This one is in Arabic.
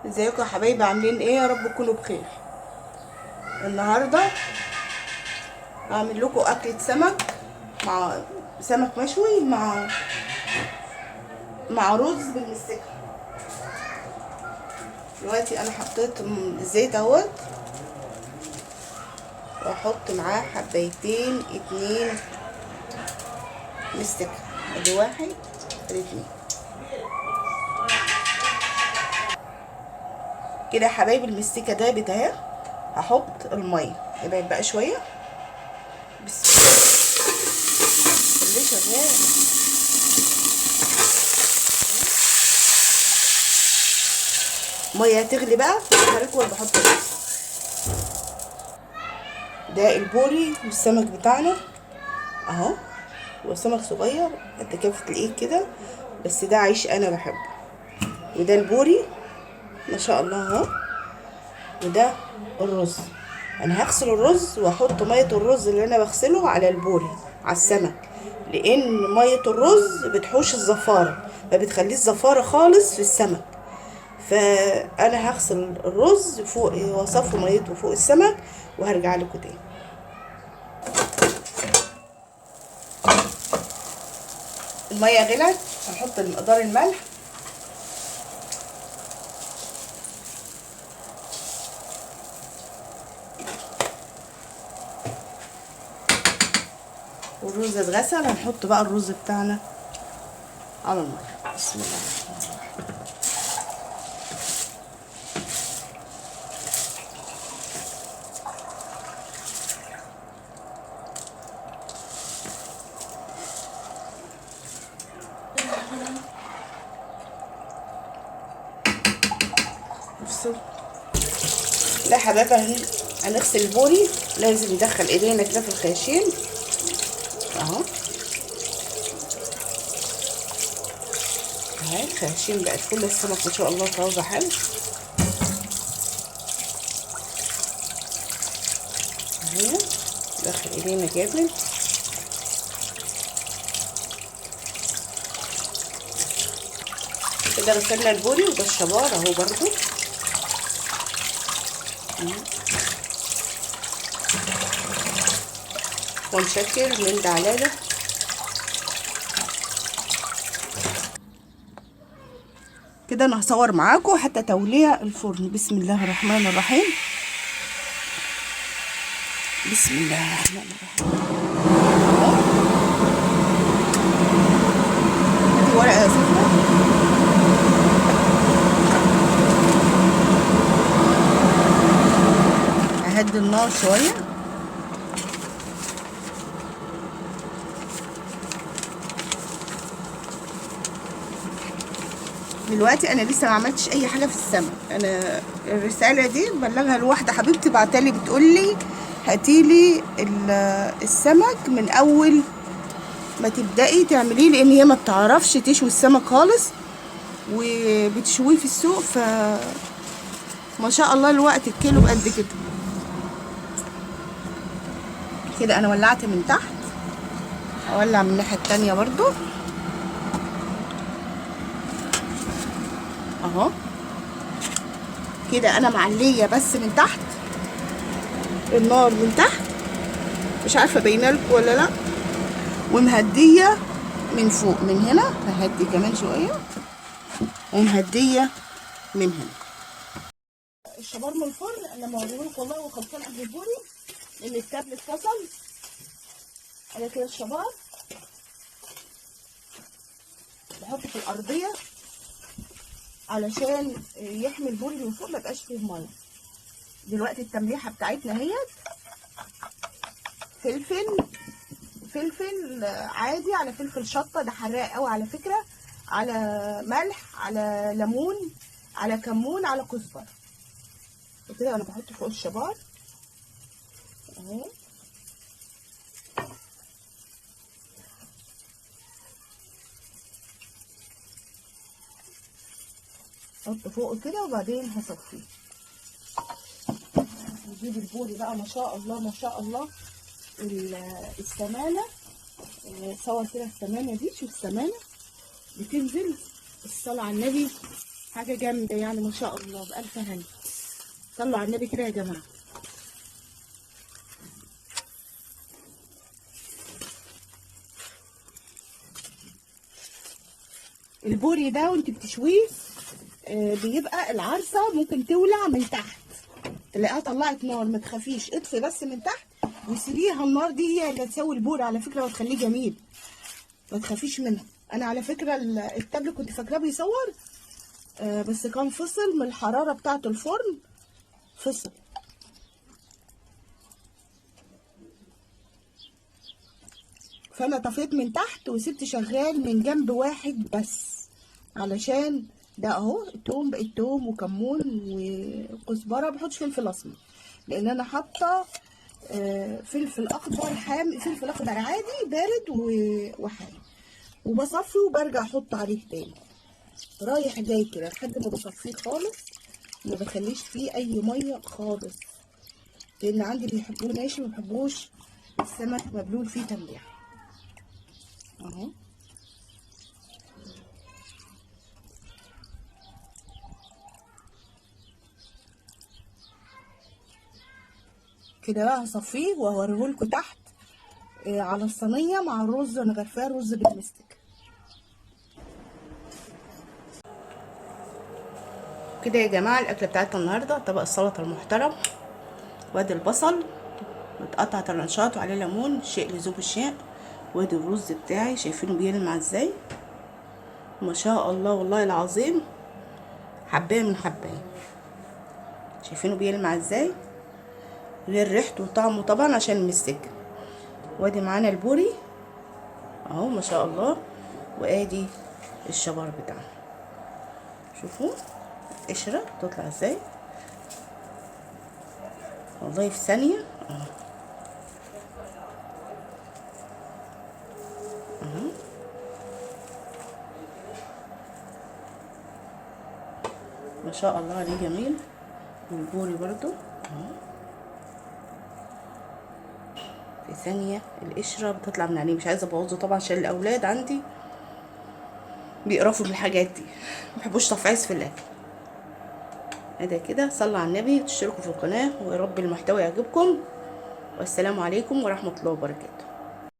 ازيكم يا حبايبي؟ عاملين ايه؟ يا رب تكونوا بخير. النهارده هعمل لكم اكله سمك، مع سمك مشوي مع رز بالمستكه. دلوقتي انا حطيت الزيت اهوت، واحط معاه حبايتين اتنين مستكه. ادي واحد، ادي اتنين كده يا حبايبي. المستكه دابت اهي. هحط الميه، ابعد بقى شويه. بسم الله، خليه شغال. ميه تغلي بقى هركب وانا بحط الرز. ده البوري والسمك بتاعنا اهو. هو سمك صغير قد كافة الايد كده، بس ده عيش انا بحبه. وده البوري ما شاء الله اهو. وده الرز. انا هغسل الرز واحط ميه الرز اللي انا بغسله على البوري، على السمك، لان ميه الرز بتحوش الزفاره، ما بتخليش زفاره خالص في السمك. فانا هغسل الرز فوق واصفي ميته فوق السمك، وهرجع لكم تاني. الميه غلت، هنحط مقدار الملح. والرز اتغسل، هنحط بقى الرز بتاعنا على النار. بسم الله الرحمن الرحيم. بصوا، لا حبايبي، هنغسل البوري لازم ندخل ايدينا كده في الخياشيم اهو. اهي الخياشيم بقت كل السمك ما شاء الله طازه حلو اهي. ندخل ايدينا جامد. كده غسلنا البوري، وده الشبار اهو برضو. ونشكل من ده على ده. كده انا هصور معاكم حتى توليع الفرن. بسم الله الرحمن الرحيم. بسم الله الرحمن الرحيم. هاتي ورقه يا سفرة. اهدي النار شويه. دلوقتي انا لسه ما عملتش اي حاجه في السمك. انا الرساله دي بلغها لواحده حبيبتي بعتالي، بتقولي هاتيلي السمك من اول ما تبداي تعمليه، لان هي ما بتعرفش تشوي السمك خالص، وبتشويه في السوق. ف ما شاء الله الوقت الكيلو قد كده. كده انا ولعت من تحت، اولع من الناحيه التانيه برضو اهو. كده انا معليه بس من تحت النار، من تحت مش عارفه باينه لكم ولا لا، ومهديه من فوق. من هنا ههدي كمان شويه، ومهديه من هنا. الشبار من الفرن انا موريهولكم والله، وخلصان قبل البوري لان التابلت فصل. انا كده الشبار بحطه في الارضيه علشان يحمي البوري من فوق، ما يبقاش فيه ميه. دلوقتي التمليحه بتاعتنا اهيت. فلفل عادي، على فلفل شطه ده حراق قوي على فكره، على ملح، على ليمون، على كمون، على كزبره. وكده انا بحط فوق الشبار اهو. احط فوقه كده وبعدين هصفيه. نجيب البوري بقى ما شاء الله ما شاء الله. السمانه، صور كده السمانه دي، شوف السمانه بتنزل. الصلاه على النبي حاجه جامده يعني ما شاء الله، بالف هنا. صلوا على النبي كده يا جماعه. البوري ده وانت بتشويه بيبقى العرصه ممكن تولع من تحت، تلاقيها طلعت نار. ما تخافيش، اطفي بس من تحت وسيبيها. النار دي هي اللي هتسوي البوري على فكره وتخليه جميل، ما تخافيش منها. انا على فكره التابلت كنت فاكراه بيصور بس كان فصل من الحراره بتاعه الفرن، فصل. فانا طفيت من تحت وسبت شغال من جنب واحد بس، علشان ده اهو التوم، بقى التوم وكمون وكزبره. بحطش فلفل اسمر لان انا حاطه فلفل اخضر حامي، فلفل اخضر عادي بارد وحامي، وبصفي وبرجع احط عليه تاني رايح جاي كده لحد ما بصفيه خالص. ما بخليش فيه اي ميه خالص لان عندي بيحبوه ناشف، ما بيحبوش السمك مبلول فيه تمليح. اهو كده بقى هصفيه وهوريهولكوا تحت على الصينيه مع الرز. انا غرفاه رز بالمستك كده يا جماعه. الاكله بتاعتنا النهارده طبق السلطه المحترم، وادي البصل متقطع طرنشات وعليه ليمون شيء لذوب الشاء، وادي الرز بتاعي شايفينه بيلمع ازاي ما شاء الله، والله العظيم حبايه من حبايه. شايفينه بيلمع ازاي غير ريحته وطعمه طبعا عشان المستك. وادي معانا البوري اهو ما شاء الله، وادي الشبار بتاعنا. شوفوا قشره بتطلع ازاي والله في ثانيه اهو. اهو ما شاء الله عليه جميل. والبوري برضو اهو في ثانيه القشره بتطلع من عليه. مش عايزه ابوظه طبعا عشان الاولاد عندي بيقرفوا من الحاجات دي، مبيحبوش تفعيص في الاكل. ادي كده. صلوا على النبي، تشتركوا في القناه، ويا رب المحتوى يعجبكم. والسلام عليكم ورحمه الله وبركاته.